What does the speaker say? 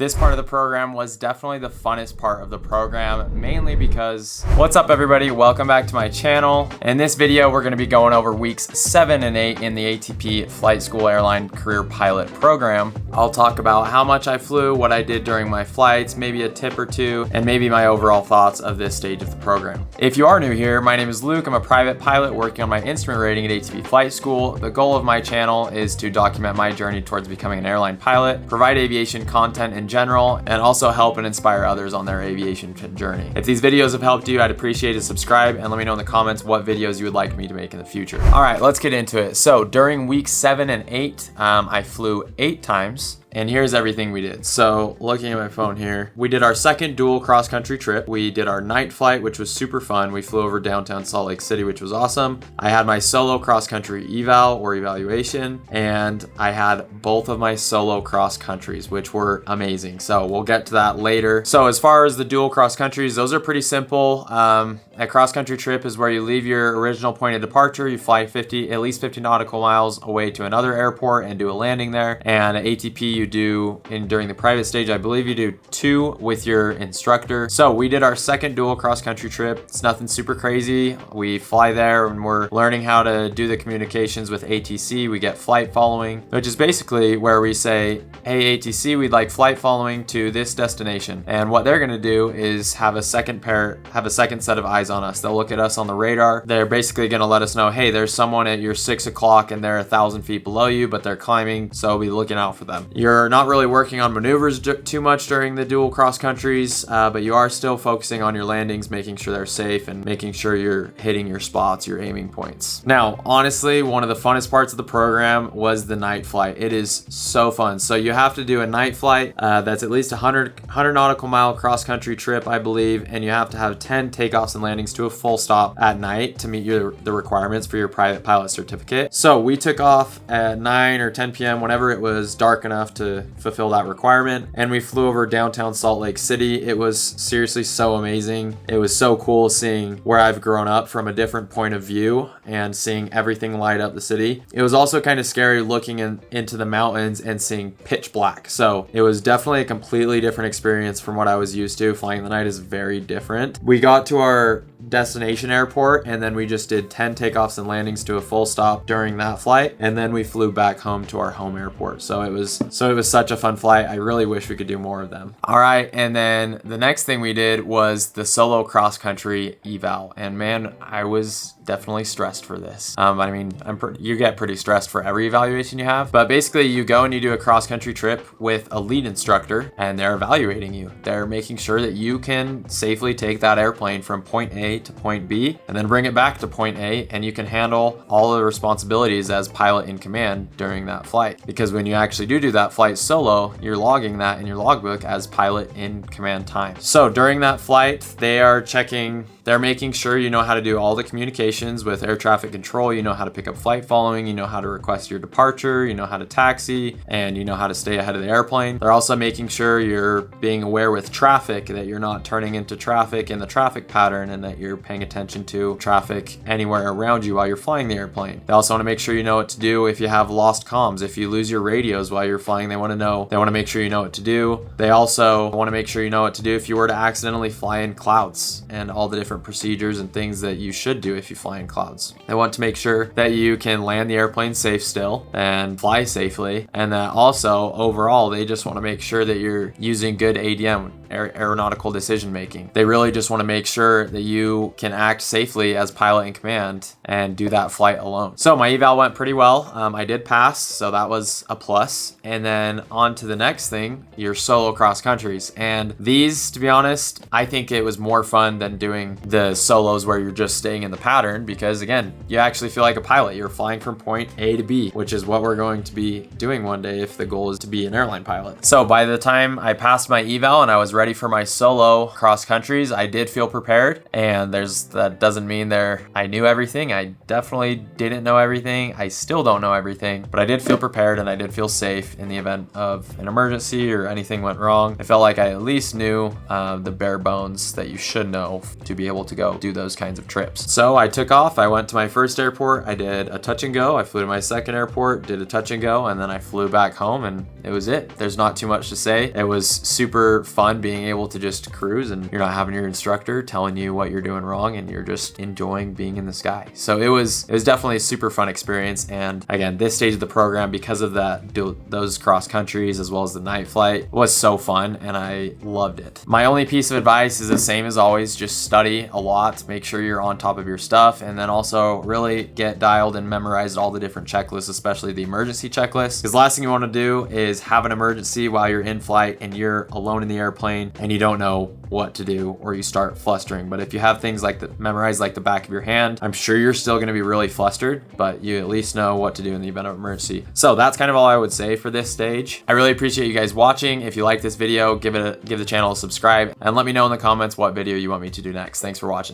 This part of the program was definitely the funnest part of the program, mainly because, what's up everybody, welcome back to my channel. In this video, we're gonna be going over weeks 7 and 8 in the ATP Flight School Airline Career Pilot Program. I'll talk about how much I flew, what I did during my flights, maybe a tip or two, and maybe my overall thoughts of this stage of the program. If you are new here, my name is Luke. I'm a private pilot working on my instrument rating at ATP Flight School. The goal of my channel is to document my journey towards becoming an airline pilot, provide aviation content in general, and also help and inspire others on their aviation journey. If these videos have helped you, I'd appreciate a subscribe and let me know in the comments what videos you would like me to make in the future. All right, let's get into it. So during weeks 7 and 8, I flew 8 times. And here's everything we did. So looking at my phone here, we did our second dual cross-country trip. We did our night flight, which was super fun. We flew over downtown Salt Lake City, which was awesome. I had my solo cross-country eval or evaluation, and I had both of my solo cross-countries, which were amazing. So we'll get to that later. So as far as the dual cross-countries, those are pretty simple. A cross-country trip is where you leave your original point of departure, you fly at least 50 nautical miles away to another airport and do a landing there. And at ATP, you do during the private stage, I believe you do 2 with your instructor. So we did our second dual cross-country trip. It's nothing super crazy. We fly there and we're learning how to do the communications with ATC. We get flight following, which is basically where we say, hey ATC, we'd like flight following to this destination. And what they're gonna do is have a second set of eyes on us. They'll look at us on the radar. They're basically gonna let us know, hey, there's someone at your 6 o'clock and they're 1,000 feet below you, but they're climbing, so be looking out for them. You're not really working on maneuvers too much during the dual cross countries, but you are still focusing on your landings, making sure they're safe and making sure you're hitting your spots, your aiming points. Now, honestly, one of the funnest parts of the program was the night flight. It is so fun. So you have to do a night flight that's at least 100 nautical mile cross country trip, I believe, and you have to have 10 takeoffs and landings to a full stop at night to meet the requirements for your private pilot certificate. So we took off at 9 or 10 p.m. whenever it was dark enough to fulfill that requirement, and we flew over downtown Salt Lake City. It was seriously so amazing. It was so cool seeing where I've grown up from a different point of view and seeing everything light up the city. It was also kind of scary looking into the mountains and seeing pitch black. So it was definitely a completely different experience from what I was used to. Flying the night is very different. We got to our destination airport and then we just did 10 takeoffs and landings to a full stop during that flight, and then we flew back home to our home airport. So it was such a fun flight. I really wish we could do more of them. All right, and then the next thing we did was the solo cross country eval, and man, I was definitely stressed for this. I mean, you get pretty stressed for every evaluation you have, but basically you go and you do a cross country trip with a lead instructor and they're evaluating you. They're making sure that you can safely take that airplane from point A to point B and then bring it back to point A, and you can handle all the responsibilities as pilot in command during that flight. Because when you actually do that flight solo, you're logging that in your logbook as pilot in command time. So during that flight, they're making sure you know how to do all the communications with air traffic control. You know how to pick up flight following, you know how to request your departure, you know how to taxi, and you know how to stay ahead of the airplane. They're also making sure you're being aware with traffic, that you're not turning into traffic in the traffic pattern, and that you're paying attention to traffic anywhere around you while you're flying the airplane. They also want to make sure you know what to do if you have lost comms. If you lose your radios while you're flying, they want to make sure you know what to do. They also want to make sure you know what to do if you were to accidentally fly in clouds, and all the different procedures and things that you should do if you fly in clouds. They want to make sure that you can land the airplane safe still and fly safely, and that also overall they just want to make sure that you're using good ADM, aeronautical decision making. They really just want to make sure that you can act safely as pilot in command and do that flight alone. So my eval went pretty well. I did pass, so that was a plus. And then on to the next thing, your solo cross countries. And these, to be honest, I think it was more fun than doing the solos where you're just staying in the pattern, because again, you actually feel like a pilot. You're flying from point A to B, which is what we're going to be doing one day if the goal is to be an airline pilot. So by the time I passed my eval and I was ready for my solo cross countries, I did feel prepared, and that doesn't mean I knew everything. I definitely didn't know everything. I still don't know everything, but I did feel prepared and I did feel safe in the event of an emergency or anything went wrong. I felt like I at least knew the bare bones that you should know to be able to go do those kinds of trips. So I took off. I went to my first airport. I did a touch and go. I flew to my second airport, did a touch and go, and then I flew back home, and it was it. There's not too much to say. It was super fun being able to just cruise, and you're not having your instructor telling you what you're doing wrong, and you're just enjoying being in the sky. So it was definitely a super fun experience. And again, this stage of the program, because of those cross countries as well as the night flight, was so fun and I loved it. My only piece of advice is the same as always: just study a lot, make sure you're on top of your stuff, and then also really get dialed and memorize all the different checklists, especially the emergency checklist. Because the last thing you want to do is have an emergency while you're in flight and you're alone in the airplane and you don't know what to do, or you start flustering. But if you have things memorized like the back of your hand, I'm sure you're still going to be really flustered, but you at least know what to do in the event of emergency. So that's kind of all I would say for this stage. I really appreciate you guys watching. If you like this video, give the channel a subscribe and let me know in the comments what video you want me to do next. Thanks for watching.